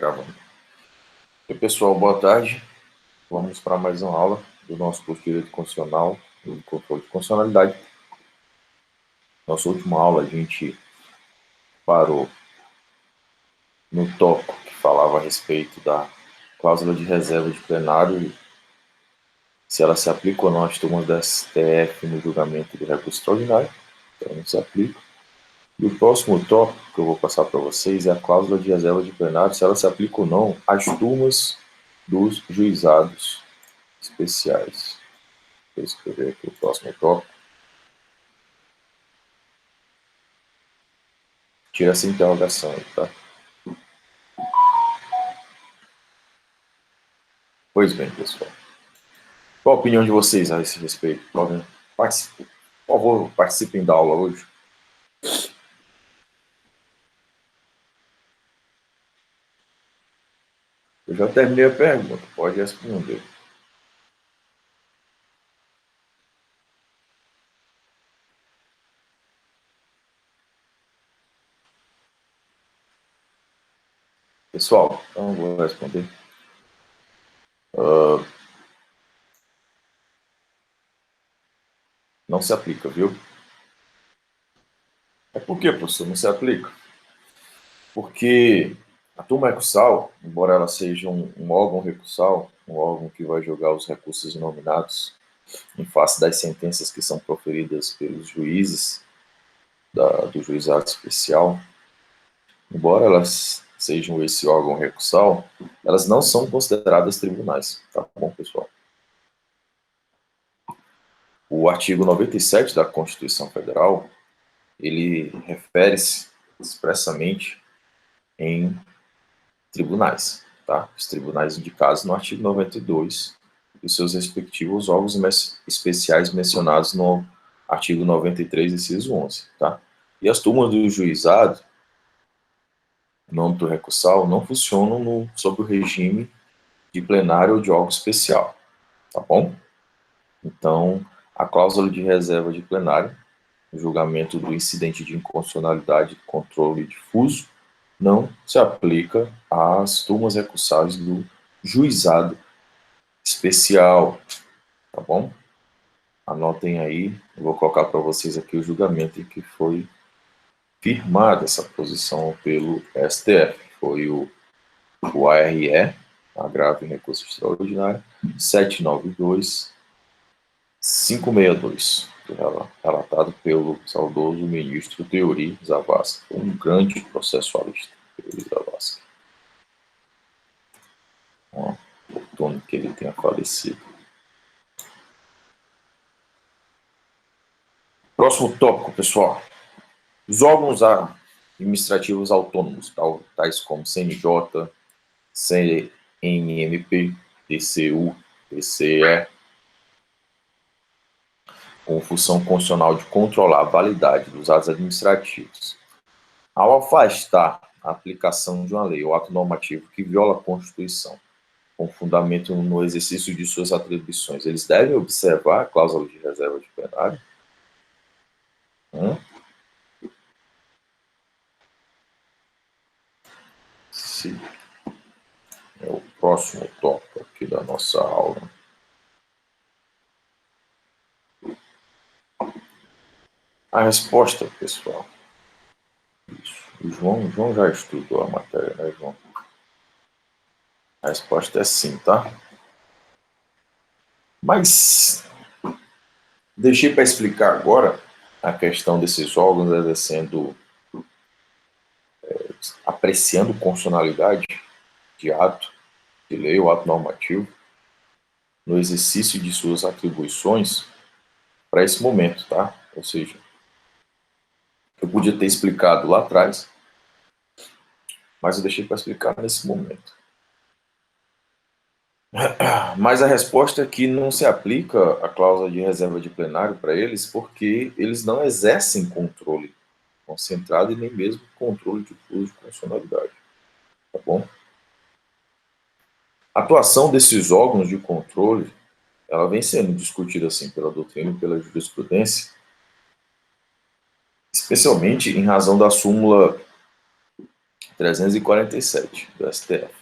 gravando. E pessoal, boa tarde. Vamos para mais uma aula do nosso curso de Direito Constitucional e Controle de Constitucionalidade. Nossa última aula a gente parou no tópico que falava a respeito da cláusula de reserva de plenário, se ela se aplica ou não às turmas da STF no julgamento do recurso extraordinário. Então não se aplica. E o próximo tópico que eu vou passar para vocês é a cláusula de reserva de plenário, se ela se aplica ou não às turmas dos juizados especiais. Vou escrever aqui o próximo tópico. Tira essa interrogação aí, tá? Pois bem, pessoal. Qual a opinião de vocês a esse respeito? Por favor, participem da aula hoje. Eu já terminei a pergunta, pode responder. Pessoal, então vou responder. Não se aplica, viu? É por que, professor, não se aplica? Porque a turma recursal, embora ela seja um órgão recursal, um órgão que vai julgar os recursos nominados em face das sentenças que são proferidas pelos juízes do juizado especial, embora elas sejam esse órgão recursal, elas não são consideradas tribunais, tá bom, pessoal? O artigo 97 da Constituição Federal, ele refere-se expressamente em tribunais, tá? Os tribunais indicados no artigo 92 e os seus respectivos órgãos especiais mencionados no artigo 93, inciso 11, tá? E as turmas do juizado, no âmbito recursal, não funcionam sob o regime de plenário ou de órgão especial, tá bom? Então, a cláusula de reserva de plenário, o julgamento do incidente de inconstitucionalidade, controle difuso, não se aplica às turmas recursáveis do juizado especial, tá bom? Anotem aí, eu vou colocar para vocês aqui o julgamento em que foi firmada essa posição pelo STF. Foi o ARE, agravo em recurso extraordinário, 792-562, relatado pelo saudoso ministro Teori Zavascki, um grande processualista, Teori Zavascki. Fortuna que ele tenha falecido. Próximo tópico, pessoal. Os órgãos administrativos autônomos, tais como CNJ, CNMP, TCU, TCE, com função constitucional de controlar a validade dos atos administrativos. Ao afastar a aplicação de uma lei ou ato normativo que viola a Constituição, com fundamento no exercício de suas atribuições, eles devem observar a cláusula de reserva de plenário? Sim. É o próximo tópico aqui da nossa aula. A resposta, pessoal. Isso. O João já estudou a matéria, né, João? A resposta é sim, tá? Mas deixei para explicar agora a questão desses órgãos exercendo, apreciando constitucionalidade de ato de lei ou ato normativo no exercício de suas atribuições para esse momento, tá? Ou seja, eu podia ter explicado lá atrás, mas eu deixei para explicar nesse momento. Mas a resposta é que não se aplica a cláusula de reserva de plenário para eles, porque eles não exercem controle concentrado e nem mesmo controle de uso de constitucionalidade. Tá bom? A atuação desses órgãos de controle, ela vem sendo discutida assim pela doutrina e pela jurisprudência, especialmente em razão da súmula 347 do STF.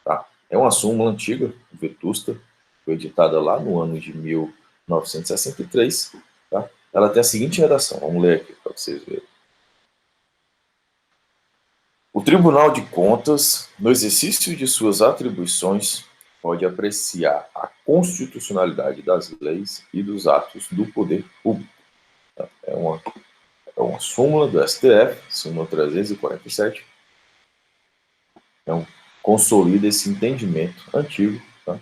Tá? É uma súmula antiga, vetusta, foi editada lá no ano de 1963. Tá? Ela tem a seguinte redação, vamos ler aqui para vocês verem. O Tribunal de Contas, no exercício de suas atribuições, pode apreciar a constitucionalidade das leis e dos atos do poder público. É uma súmula do STF, súmula 347. Então, consolida esse entendimento antigo, tá?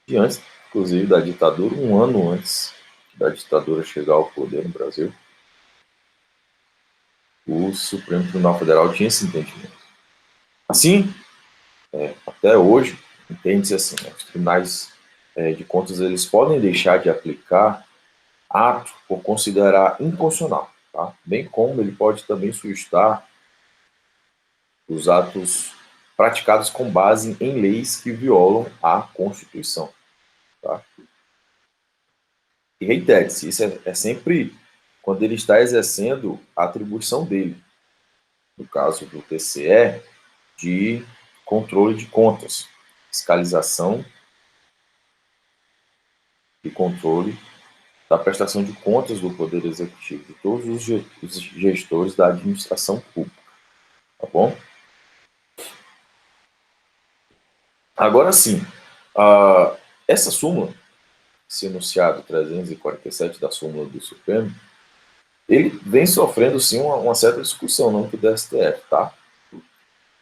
De antes, inclusive, da ditadura, um ano antes da ditadura chegar ao poder no Brasil, o Supremo Tribunal Federal tinha esse entendimento. Assim, até hoje, entende-se assim, né? Os tribunais de contas eles podem deixar de aplicar ato por considerar inconstitucional, tá? Bem como ele pode também suscitar os atos praticados com base em leis que violam a Constituição. Tá? E reitere-se, isso é sempre quando ele está exercendo a atribuição dele, no caso do TCE, de controle de contas, fiscalização e controle da prestação de contas do Poder Executivo, de todos os gestores da administração pública. Tá bom? Agora sim, essa súmula, esse enunciado 347 da súmula do Supremo, ele vem sofrendo sim uma certa discussão no âmbito do STF, tá?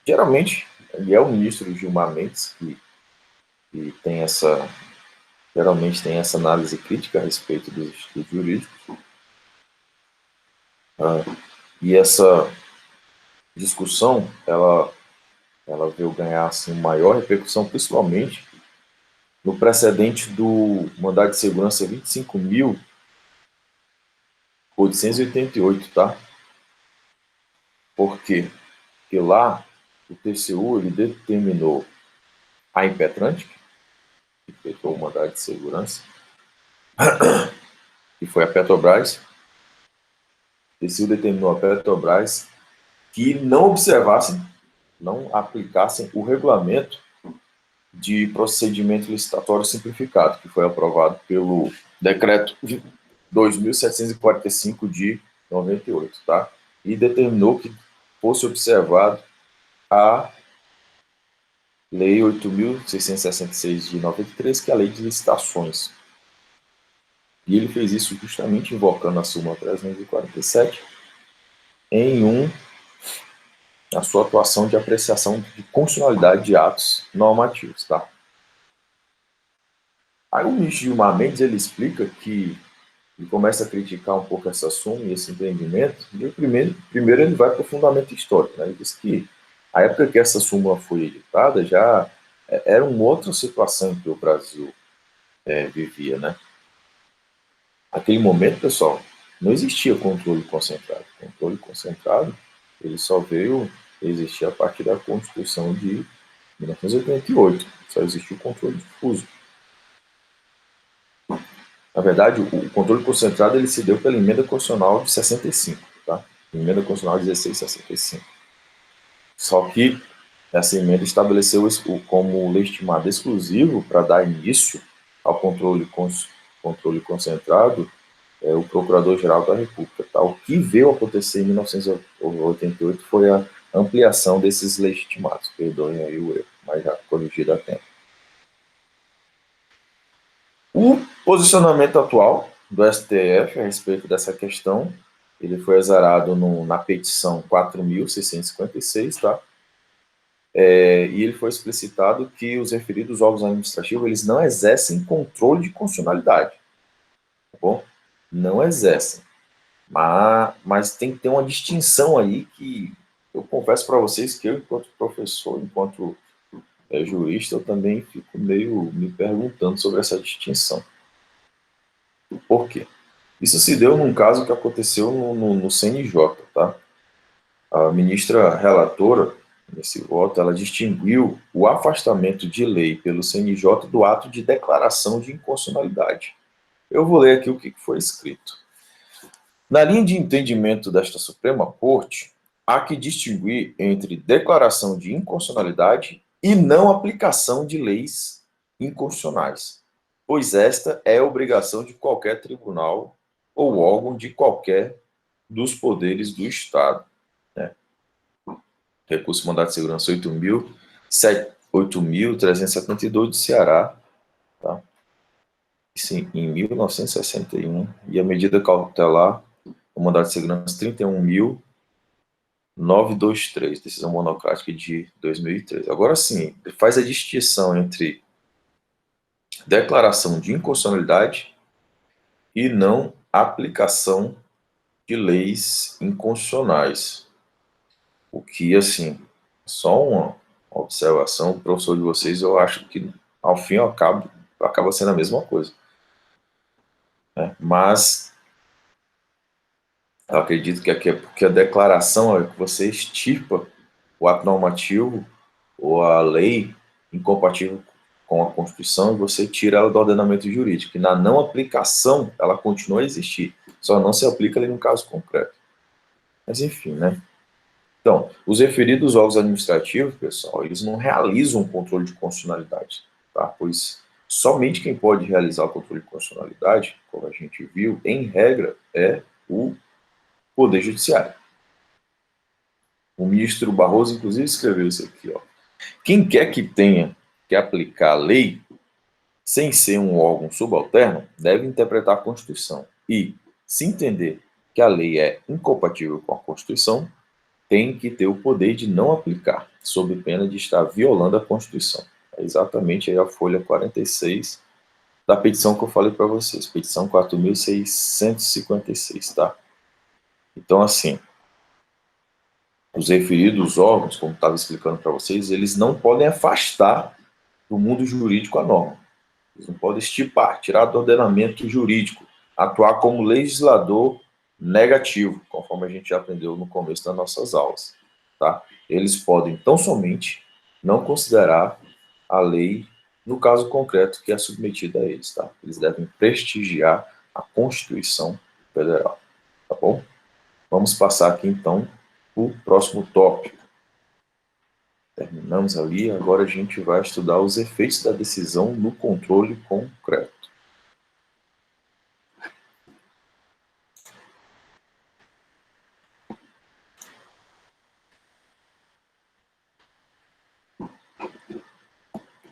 Geralmente, ele é o ministro Gilmar Mendes que tem geralmente tem essa análise crítica a respeito dos estudos jurídicos. E essa discussão, ela veio ganhar assim, maior repercussão, principalmente no precedente do mandado de segurança 25.888, tá? Por quê? Porque lá o TCU ele determinou a impetrante, que efetuou o mandado de segurança, que foi a Petrobras. O TCU determinou a Petrobras que não observassem, não aplicassem o regulamento de procedimento licitatório simplificado, que foi aprovado pelo decreto 2.745 de 98, tá? E determinou que fosse observado a Lei 8.666 de 93, que é a Lei de Licitações. E ele fez isso justamente invocando a súmula 347 em a sua atuação de apreciação de constitucionalidade de atos normativos, tá? Aí o ministro Gilmar Mendes, ele explica que ele começa a criticar um pouco essa súmula e esse entendimento, e primeiro ele vai para o fundamento histórico, né? Ele diz que a época que essa súmula foi editada já era uma outra situação em que o Brasil vivia, né? Naquele momento, pessoal, não existia controle concentrado. O controle concentrado, ele só veio existir a partir da Constituição de 1988. Só existiu o controle difuso. Na verdade, o controle concentrado ele se deu pela emenda constitucional de 65, tá? Emenda constitucional 1665. Só que essa emenda estabeleceu isso como legitimado exclusivo para dar início ao controle concentrado o Procurador-Geral da República. Tá? O que veio acontecer em 1988 foi a ampliação desses legitimados. Perdoem aí o erro, mas já corrigido a tempo. O posicionamento atual do STF a respeito dessa questão, ele foi exarado na petição 4.656, tá? E ele foi explicitado que os referidos órgãos administrativos eles não exercem controle de constitucionalidade, tá bom? Não exercem, mas tem que ter uma distinção aí que eu confesso para vocês que eu, enquanto professor, enquanto jurista, eu também fico meio me perguntando sobre essa distinção. Por quê? Isso se deu num caso que aconteceu no CNJ, tá? A ministra relatora, nesse voto, ela distinguiu o afastamento de lei pelo CNJ do ato de declaração de inconstitucionalidade. Eu vou ler aqui o que foi escrito. Na linha de entendimento desta Suprema Corte, há que distinguir entre declaração de inconstitucionalidade e não aplicação de leis inconstitucionais, pois esta é obrigação de qualquer tribunal ou órgão de qualquer dos poderes do Estado. Né? Recurso mandado de segurança 8.372 do Ceará, tá? Sim, em 1961, e a medida cautelar, o mandado de segurança 31.923, decisão monocrática de 2013. Agora sim, faz a distinção entre declaração de inconstitucionalidade e não aplicação de leis inconstitucionais. O que, assim, só uma observação, professor de vocês, eu acho que, ao fim e ao cabo, acaba sendo a mesma coisa. Né? Mas eu acredito que aqui é porque a declaração é que você extirpa o ato normativo ou a lei incompatível com a Constituição e você tira ela do ordenamento jurídico. E na não aplicação, ela continua a existir, só não se aplica ali no caso concreto. Mas enfim, né? Então, os referidos órgãos administrativos, pessoal, eles não realizam o controle de constitucionalidade, tá? Pois somente quem pode realizar o controle de constitucionalidade, como a gente viu, em regra, é o Poder Judiciário. O ministro Barroso, inclusive, escreveu isso aqui, ó. Quem quer que tenha que aplicar a lei, sem ser um órgão subalterno, deve interpretar a Constituição e, se entender que a lei é incompatível com a Constituição, tem que ter o poder de não aplicar, sob pena de estar violando a Constituição. É exatamente aí a folha 46 da petição que eu falei para vocês, petição 4.656, tá? Então, assim, os referidos órgãos, como estava explicando para vocês, eles não podem afastar do mundo jurídico a norma. Eles não podem estipar, tirar do ordenamento jurídico, atuar como legislador negativo, conforme a gente já aprendeu no começo das nossas aulas. Tá? Eles podem, tão somente, não considerar a lei, no caso concreto, que é submetida a eles. Tá? Eles devem prestigiar a Constituição Federal. Tá bom? Vamos passar aqui, então, o próximo tópico. Terminamos ali, agora a gente vai estudar os efeitos da decisão no controle concreto.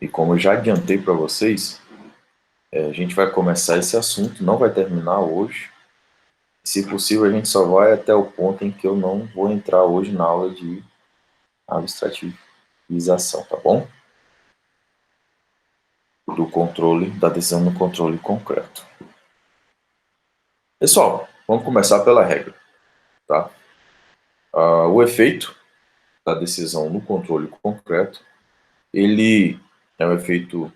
E como eu já adiantei para vocês, a gente vai começar esse assunto, não vai terminar hoje. Se possível, a gente só vai até o ponto em que eu não vou entrar hoje na aula de abstrativização, tá bom? Do controle, da decisão no controle concreto. Pessoal, vamos começar pela regra, tá? O efeito da decisão no controle concreto, ele é um efeito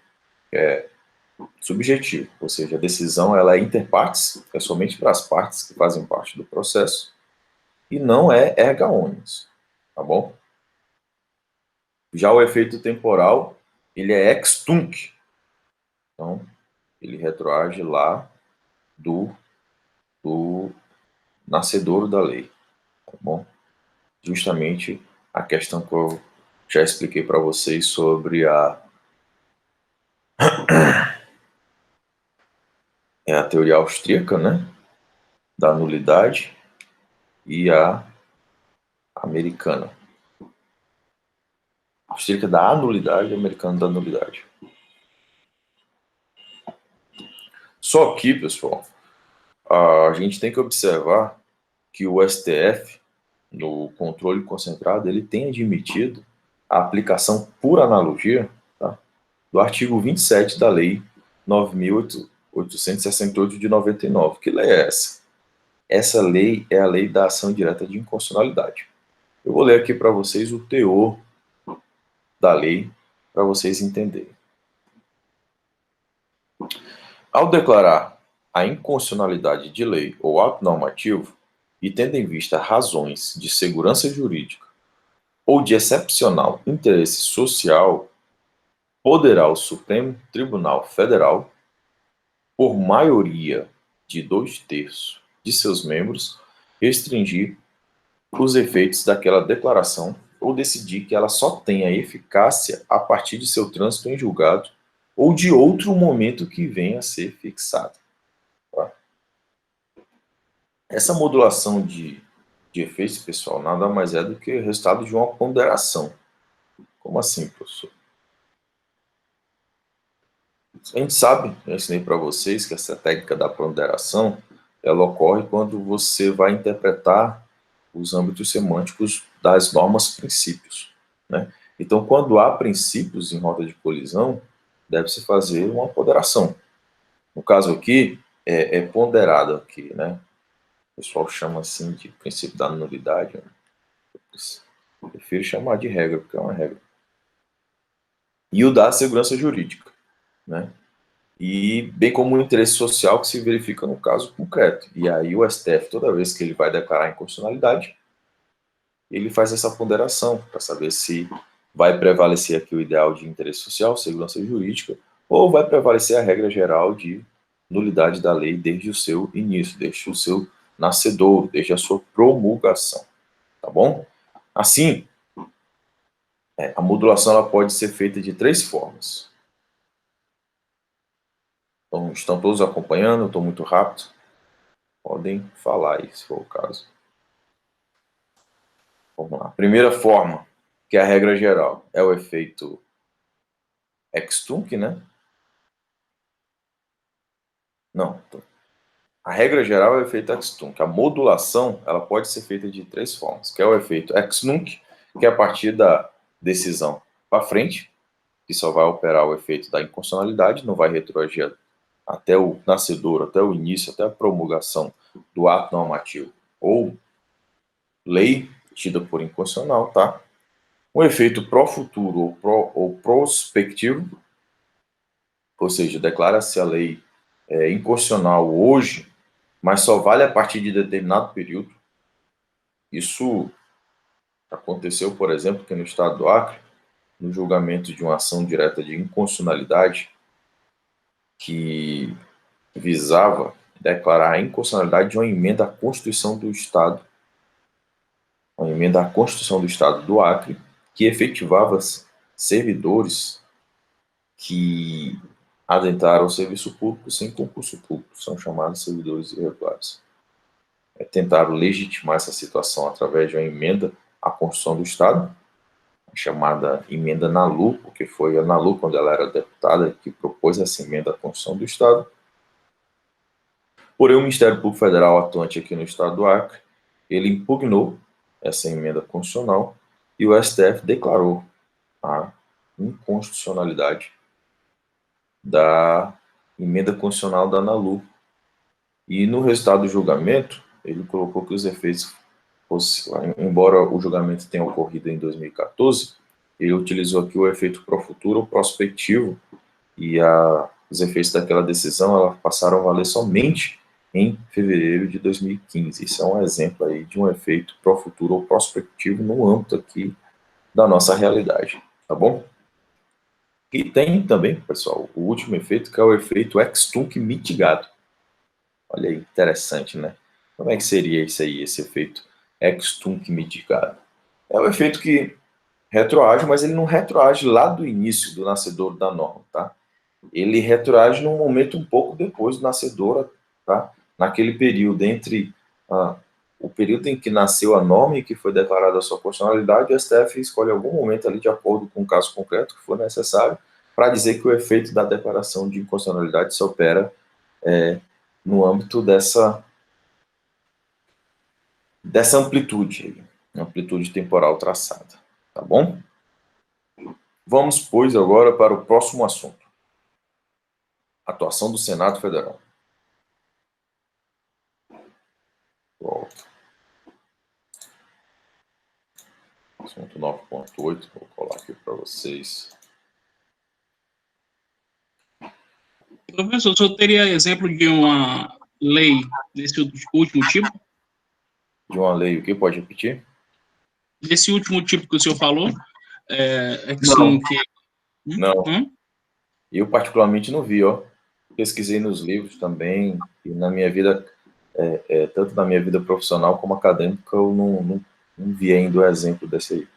subjetivo, ou seja, a decisão ela é interpartes, é somente para as partes que fazem parte do processo, e não é erga omnes, tá bom? Já o efeito temporal, ele é ex tunc, então ele retroage lá do nascedouro da lei, tá bom? Justamente a questão que eu já expliquei para vocês sobre a teoria austríaca, né, da nulidade, e a americana. Austríaca da anulidade e americana da nulidade. Só que, pessoal, a gente tem que observar que o STF, no controle concentrado, ele tem admitido a aplicação por analogia, tá, do artigo 27 da Lei 9.868 de 99. Que lei é essa? Essa lei é a Lei da Ação Direta de Inconstitucionalidade. Eu vou ler aqui para vocês o teor da lei, para vocês entenderem. Ao declarar a inconstitucionalidade de lei ou ato normativo, e tendo em vista razões de segurança jurídica ou de excepcional interesse social, poderá o Supremo Tribunal Federal, por maioria de 2/3 de seus membros, restringir os efeitos daquela declaração ou decidir que ela só tenha eficácia a partir de seu trânsito em julgado ou de outro momento que venha a ser fixado. Tá? Essa modulação de efeitos, pessoal, nada mais é do que o resultado de uma ponderação. Como assim, professor? A gente sabe, eu ensinei para vocês que essa técnica da ponderação, ela ocorre quando você vai interpretar os âmbitos semânticos das normas princípios, né? Então, quando há princípios em rota de colisão, deve-se fazer uma ponderação. No caso aqui, é ponderado aqui, né? O pessoal chama assim de princípio da nulidade. Né? Eu prefiro chamar de regra, porque é uma regra. E o da segurança jurídica, né? E bem como o interesse social que se verifica no caso concreto. E aí o STF, toda vez que ele vai declarar inconstitucionalidade, ele faz essa ponderação para saber se vai prevalecer aqui o ideal de interesse social, segurança jurídica, ou vai prevalecer a regra geral de nulidade da lei desde o seu início, desde o seu nascedouro, desde a sua promulgação, tá bom? Assim, a modulação ela pode ser feita de 3 formas. Então, estão todos acompanhando? Eu estou muito rápido? Podem falar aí, se for o caso. Vamos lá. Primeira forma, que é a regra geral, é o efeito ex-tunc, né? Não. A regra geral é o efeito ex-tunc. A modulação, ela pode ser feita de 3 formas, que é o efeito ex-nunc, que é a partir da decisão para frente, que só vai operar o efeito da inconstitucionalidade, não vai retroagir até o nascedor, até o início, até a promulgação do ato normativo ou lei tida por inconstitucional, tá? Um efeito pró-futuro ou prospectivo, ou seja, declara-se a lei inconstitucional hoje, mas só vale a partir de determinado período. Isso aconteceu, por exemplo, que no estado do Acre, no julgamento de uma ação direta de inconstitucionalidade que visava declarar a inconstitucionalidade de uma emenda à Constituição do Estado, uma emenda à Constituição do Estado do Acre, que efetivava servidores que adentraram o serviço público sem concurso público, são chamados servidores irregulares. Tentaram legitimar essa situação através de uma emenda à Constituição do Estado, chamada emenda Nalu, porque foi a Nalu, quando ela era deputada, que propôs essa emenda à Constituição do Estado. Porém, o Ministério Público Federal, atuante aqui no estado do Acre, ele impugnou essa emenda constitucional e o STF declarou a inconstitucionalidade da emenda constitucional da Nalu. E no resultado do julgamento, ele colocou que os efeitos, embora o julgamento tenha ocorrido em 2014, ele utilizou aqui o efeito pró-futuro ou prospectivo, e os efeitos daquela decisão elas passaram a valer somente em fevereiro de 2015. Isso é um exemplo aí de um efeito pró-futuro ou prospectivo no âmbito aqui da nossa realidade, tá bom? E tem também, pessoal, o último efeito, que é o efeito ex-tunc mitigado. Olha aí, interessante, né? Como é que seria isso aí, esse efeito ex-tunc mitigado? É um efeito que retroage, mas ele não retroage lá do início do nascedor da norma, tá? Ele retroage num momento um pouco depois do nascedor, tá? Naquele período entre o período em que nasceu a norma e que foi declarada a sua constitucionalidade, o STF escolhe algum momento ali, de acordo com o caso concreto que for necessário, para dizer que o efeito da declaração de inconstitucionalidade se opera no âmbito dessa amplitude temporal traçada, tá bom? Vamos, pois, agora para o próximo assunto. Atuação do Senado Federal. Volto. Assunto 9.8, vou colar aqui para vocês. Professor, o senhor teria exemplo de uma lei desse último tipo? De uma lei, o que? Pode repetir? Desse último tipo que o senhor falou? Não. Eu particularmente não vi, ó. Pesquisei nos livros também, e na minha vida, tanto na minha vida profissional como acadêmica, eu enviei ainda o exemplo desse aí.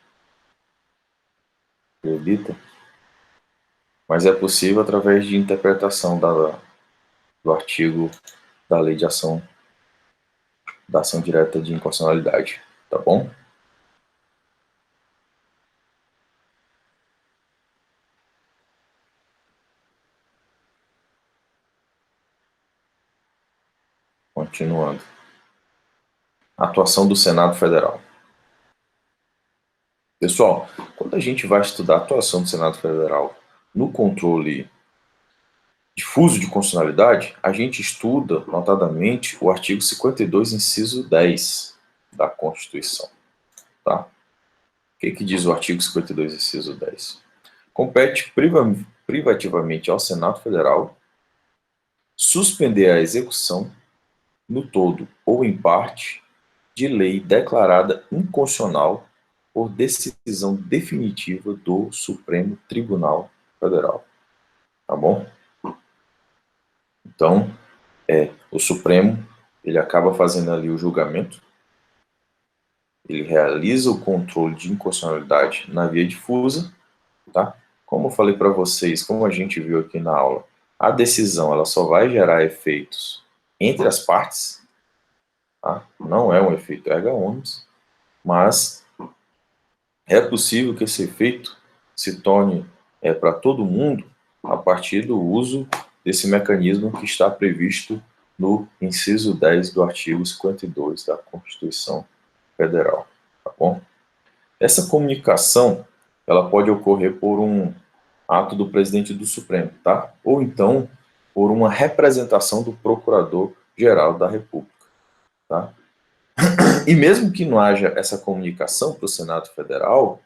Acredita? Mas é possível através de interpretação do artigo da lei de ação, da ação direta de inconstitucionalidade, tá bom? Continuando. Atuação do Senado Federal. Pessoal, quando a gente vai estudar a atuação do Senado Federal no controle difuso de constitucionalidade, a gente estuda, notadamente, o artigo 52, inciso 10 da Constituição. Tá? O que diz o artigo 52, inciso 10? Compete privativamente ao Senado Federal suspender a execução, no todo ou em parte, de lei declarada inconstitucional por decisão definitiva do Supremo Tribunal Federal. Tá bom? Então, o Supremo, ele acaba fazendo ali o julgamento, ele realiza o controle de inconstitucionalidade na via difusa, tá? Como eu falei para vocês, como a gente viu aqui na aula, a decisão ela só vai gerar efeitos entre as partes, tá? Não é um efeito erga omnes, mas é possível que esse efeito se torne para todo mundo a partir do uso desse mecanismo que está previsto no inciso 10 do artigo 52 da Constituição Federal, tá bom? Essa comunicação, ela pode ocorrer por um ato do presidente do Supremo, tá? Ou então por uma representação do Procurador-Geral da República, tá? E mesmo que não haja essa comunicação para o Senado Federal,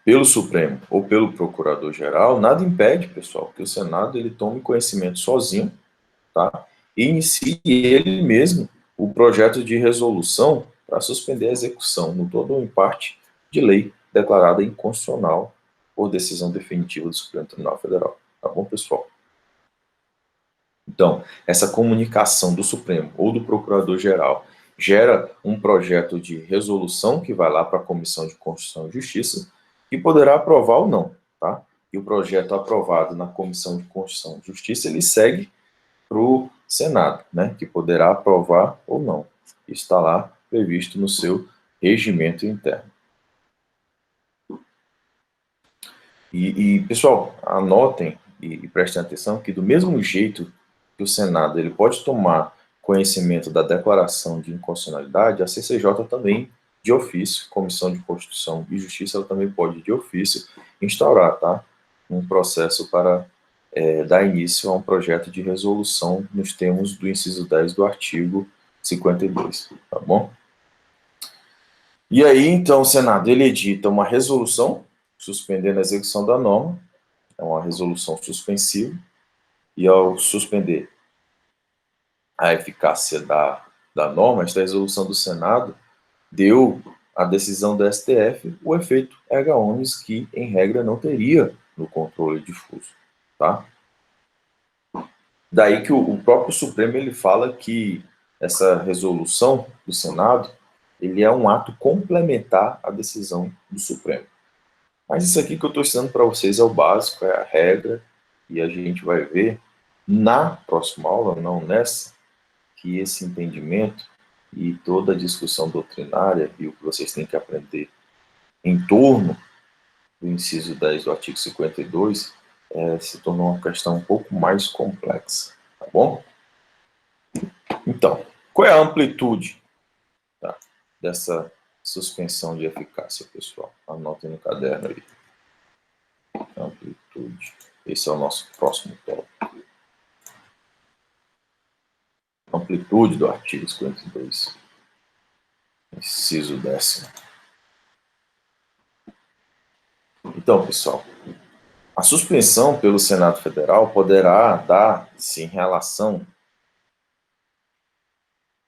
pelo Supremo ou pelo Procurador-Geral, nada impede, pessoal, que o Senado ele tome conhecimento sozinho, tá? E inicie ele mesmo o projeto de resolução para suspender a execução, no todo ou em parte, de lei declarada inconstitucional por decisão definitiva do Supremo Tribunal Federal. Tá bom, pessoal? Então, essa comunicação do Supremo ou do Procurador-Geral gera um projeto de resolução que vai lá para a Comissão de Constituição e Justiça, que poderá aprovar ou não, tá? E o projeto aprovado na Comissão de Constituição e Justiça, ele segue para o Senado, né? Que poderá aprovar ou não. Isso está lá previsto no seu regimento interno. Pessoal, anotem e prestem atenção que do mesmo jeito que o Senado ele pode tomar conhecimento da declaração de inconstitucionalidade, a CCJ também, de ofício, Comissão de Constituição e Justiça, ela também pode, de ofício, instaurar, tá? Um processo para dar início a um projeto de resolução nos termos do inciso 10 do artigo 52, tá bom? E aí, então, o Senado, ele edita uma resolução suspendendo a execução da norma, é uma resolução suspensiva, e ao suspender a eficácia da norma, esta resolução do Senado deu à decisão do STF o efeito erga omnes que, em regra, não teria no controle difuso, tá? Daí que o próprio Supremo ele fala que essa resolução do Senado ele é um ato complementar à decisão do Supremo. Mas isso aqui que eu estou ensinando para vocês é o básico, é a regra, e a gente vai ver na próxima aula, não nessa, que esse entendimento e toda a discussão doutrinária e o que vocês têm que aprender em torno do inciso 10 do artigo 52 se tornou uma questão um pouco mais complexa, tá bom? Então, qual é a amplitude dessa suspensão de eficácia, pessoal? Anotem no caderno aí. Amplitude. Esse é o nosso próximo tópico. Amplitude do artigo 52. Inciso 10º. Então, pessoal, a suspensão pelo Senado Federal poderá dar-se em relação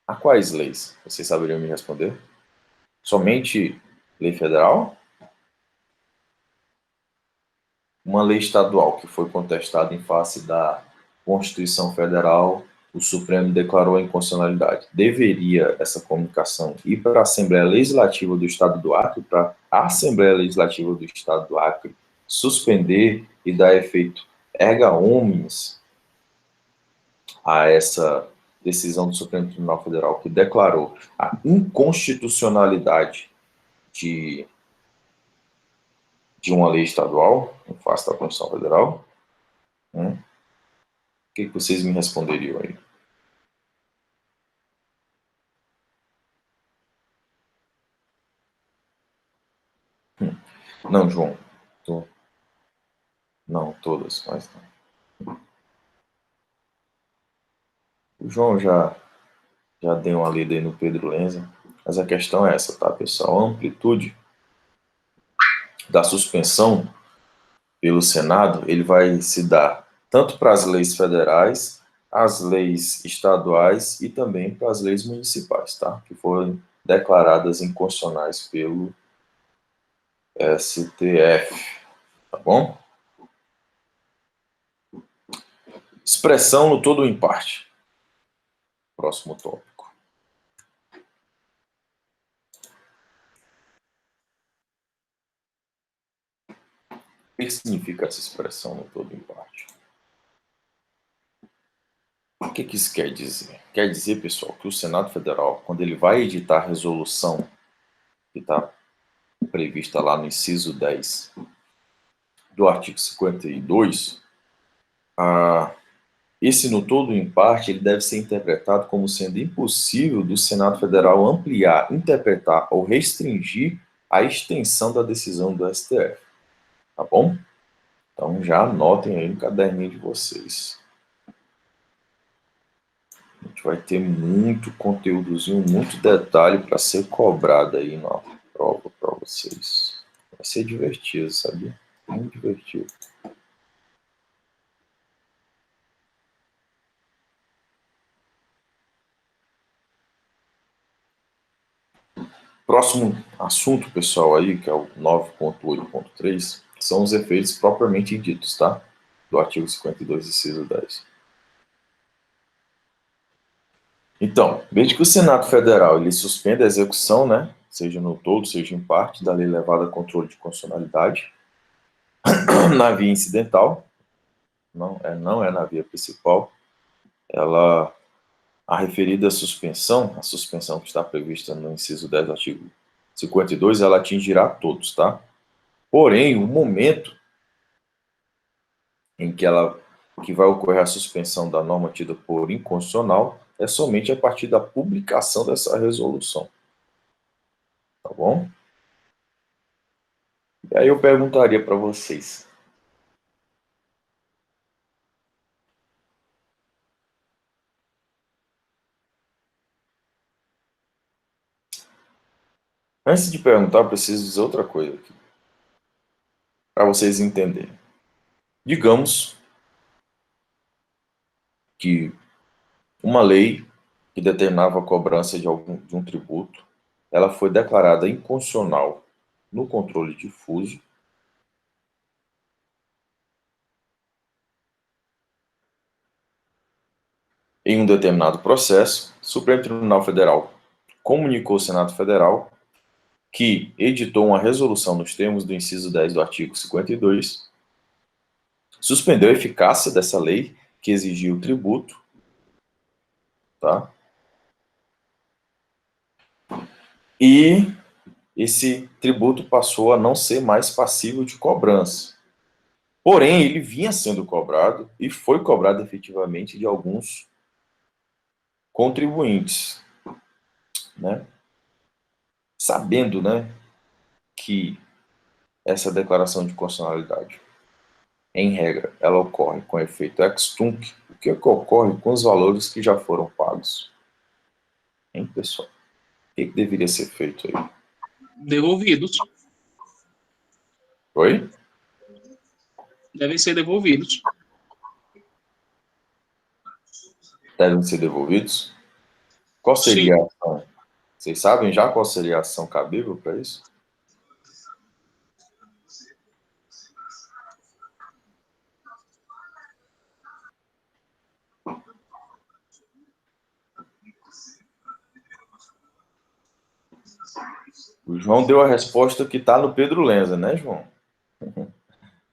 a quais leis? Vocês saberiam me responder? Somente lei federal? Uma lei estadual que foi contestada em face da Constituição Federal o Supremo declarou a inconstitucionalidade, deveria essa comunicação ir para a Assembleia Legislativa do Estado do Acre, para a Assembleia Legislativa do Estado do Acre suspender e dar efeito erga omnes a essa decisão do Supremo Tribunal Federal que declarou a inconstitucionalidade de uma lei estadual, em face da Constituição Federal? O que vocês me responderiam aí? Não, João. Não, todas, mas não. O João já deu uma lida aí no Pedro Lenza, mas a questão é essa, tá, pessoal? A amplitude da suspensão pelo Senado, ele vai se dar tanto para as leis federais, as leis estaduais e também para as leis municipais, tá? Que foram declaradas inconstitucionais pelo STF, tá bom? Expressão no todo ou em parte. Próximo tópico. O que significa essa expressão no todo ou em parte? O que isso quer dizer? Quer dizer, pessoal, que o Senado Federal, quando ele vai editar a resolução que está prevista lá no inciso 10 do artigo 52, esse no todo ou em parte, ele deve ser interpretado como sendo impossível do Senado Federal ampliar, interpretar ou restringir a extensão da decisão do STF. Tá bom? Então já anotem aí no caderninho de vocês. A gente vai ter muito conteúdozinho, muito detalhe para ser cobrado aí na prova para vocês. Vai ser divertido, sabia? Muito divertido. Próximo assunto, pessoal, aí, que é o 9.8.3, são os efeitos propriamente ditos, tá? Do artigo 52, inciso 10. Então, desde que o Senado Federal ele suspenda a execução, né, seja no todo, seja em parte, da lei levada a controle de constitucionalidade, na via incidental, não é na via principal, a referida suspensão, a suspensão que está prevista no inciso 10 do artigo 52, ela atingirá todos, tá? Porém, o momento em que vai ocorrer a suspensão da norma tida por inconstitucional é somente a partir da publicação dessa resolução. Tá bom? E aí eu perguntaria para vocês. Antes de perguntar, eu preciso dizer outra coisa aqui, para vocês entenderem. Digamos que uma lei que determinava a cobrança de um tributo, ela foi declarada inconstitucional no controle difuso. Em um determinado processo, o Supremo Tribunal Federal comunicou ao Senado Federal que editou uma resolução nos termos do inciso 10 do artigo 52, suspendeu a eficácia dessa lei que exigia o tributo, tá? E esse tributo passou a não ser mais passível de cobrança. Porém, ele vinha sendo cobrado e foi cobrado efetivamente de alguns contribuintes, né? Sabendo, né, que essa declaração de constitucionalidade, em regra, ela ocorre com efeito ex-tunc, o que ocorre com os valores que já foram pagos? Hein, pessoal? O que deveria ser feito aí? Devolvidos. Oi? Devem ser devolvidos. Devem ser devolvidos? Qual seria a ação? Vocês sabem já qual seria a ação cabível para isso? O João deu a resposta que está no Pedro Lenza, né, João?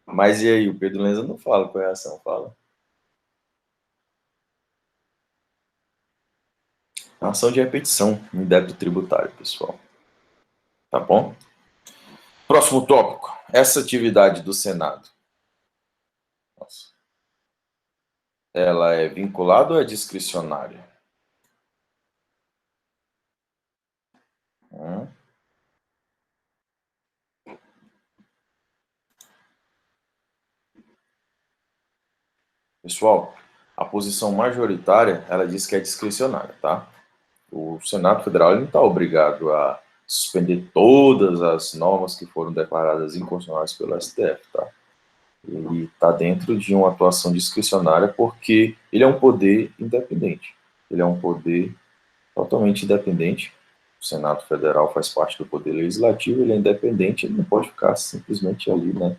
Mas e aí, o Pedro Lenza não fala qual é a ação, fala. Ação de repetição em débito tributário, pessoal. Tá bom? Próximo tópico. Essa atividade do Senado. Nossa. Ela é vinculada ou é discricionária? Pessoal, a posição majoritária, ela diz que é discricionária, tá? O Senado Federal não está obrigado a suspender todas as normas que foram declaradas inconstitucionais pelo STF, tá? Ele está dentro de uma atuação discricionária porque ele é um poder independente. Ele é um poder totalmente independente. O Senado Federal faz parte do poder legislativo, ele é independente, ele não pode ficar simplesmente ali, né?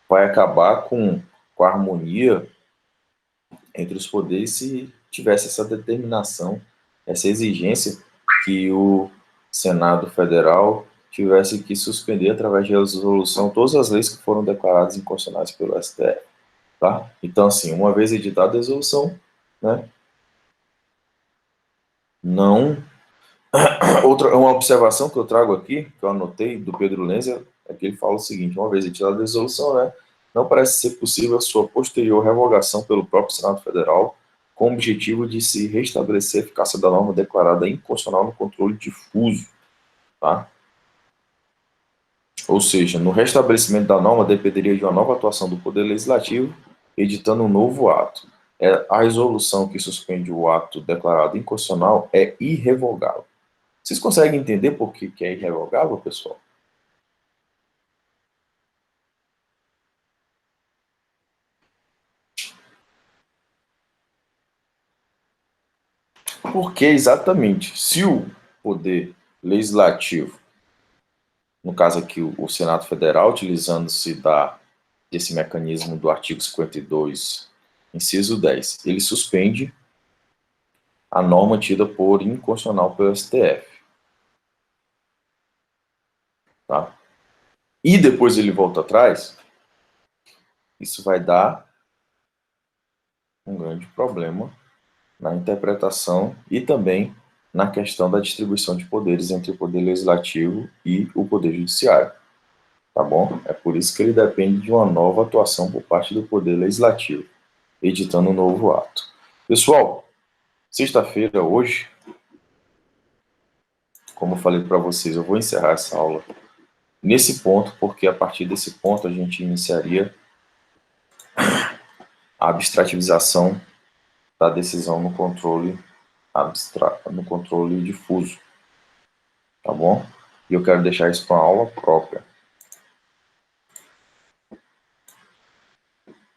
Vai acabar com a harmonia entre os poderes se tivesse essa determinação, essa exigência que o Senado Federal tivesse que suspender através de resolução todas as leis que foram declaradas inconstitucionais pelo STF, tá? Então, assim, uma vez editada a resolução, né, não... uma observação que eu trago aqui, que eu anotei do Pedro Lenza, é que ele fala o seguinte: uma vez editada a resolução, né, não parece ser possível a sua posterior revogação pelo próprio Senado Federal, com o objetivo de se restabelecer a eficácia da norma declarada inconstitucional no controle difuso, tá? Ou seja, no restabelecimento da norma dependeria de uma nova atuação do Poder Legislativo, editando um novo ato. A resolução que suspende o ato declarado inconstitucional é irrevogável. Vocês conseguem entender por que é irrevogável, pessoal? Porque exatamente, se o Poder Legislativo, no caso aqui o Senado Federal, utilizando-se desse mecanismo do artigo 52, inciso 10, ele suspende a norma tida por inconstitucional pelo STF. Tá? E depois ele volta atrás, isso vai dar um grande problema na interpretação e também na questão da distribuição de poderes entre o Poder Legislativo e o Poder Judiciário. Tá bom? É por isso que ele depende de uma nova atuação por parte do Poder Legislativo, editando um novo ato. Pessoal, sexta-feira, hoje, como eu falei para vocês, eu vou encerrar essa aula nesse ponto, porque a partir desse ponto a gente iniciaria a abstrativização da decisão no controle abstrato, no controle difuso, tá bom? E eu quero deixar isso para uma aula própria.